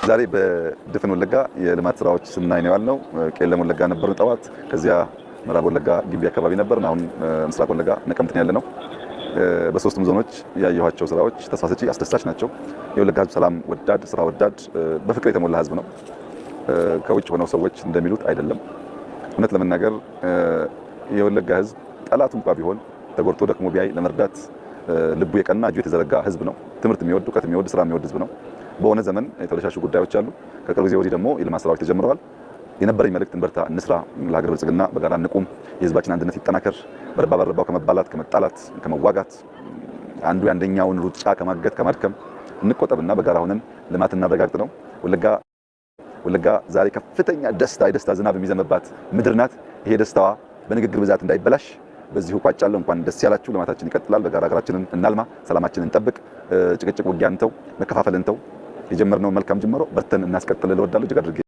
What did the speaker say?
ዛሬ በድፍን ወለጋ የልማት ስራዎች ስናይ ነው ያልነው። ቄለም ወለጋ ነበር ጠዋት፣ ከዚያ ምዕራብ ወለጋ ግቢ አካባቢ ነበር። አሁን ምስራቅ ወለጋ ነቀምት ነው ያለነው። በሶስቱም ዞኖች ያየኋቸው ስራዎች ተስፋ ሰጪ፣ አስደሳች ናቸው። የወለጋ ህዝብ ሰላም ወዳድ፣ ስራ ወዳድ፣ በፍቅር የተሞላ ህዝብ ነው። ከውጭ ሆነው ሰዎች እንደሚሉት አይደለም። እውነት ለመናገር የወለጋ ህዝብ ጠላቱ እንኳ ቢሆን ተጎድቶ ደክሞ ቢያይ ለመርዳት ልቡ የቀና እጁ የተዘረጋ ህዝብ ነው። ትምህርት የሚወድ፣ እውቀት የሚወድ፣ ስራ የሚወድ ህዝብ ነው። በሆነ ዘመን የተበላሹ ጉዳዮች አሉ። ከቅርብ ጊዜ ወዲህ ደግሞ የልማት ስራዎች ተጀምረዋል። የነበረኝ መልእክት እንበርታ፣ እንስራ፣ ለሀገር ብልጽግና በጋራ እንቁም፣ የህዝባችን አንድነት ይጠናከር፣ በረባው ከመባላት፣ ከመጣላት፣ ከመዋጋት፣ አንዱ የአንደኛውን ሩጫ ከማገት፣ ከማድከም እንቆጠብና በጋራ ሆነን ልማት እናረጋግጥ ነው። ወለጋ ዛሬ ከፍተኛ የደስታ ዝናብ የሚዘንብባት ምድር ናት። ይሄ ደስታዋ በንግግር ብዛት እንዳይበላሽ በዚሁ ቋጫለሁ። እንኳን ደስ ያላችሁ። ልማታችን ይቀጥላል። በጋራ ሀገራችንን እናልማ፣ ሰላማችንን እንጠብቅ፣ ጭቅጭቅ ውጊያ እንተው፣ መከፋፈል እንተው። የጀመርነው መልካም ጅምሮ በርተን እናስቀጥል እወዳለሁ። እጅግ አድርጌ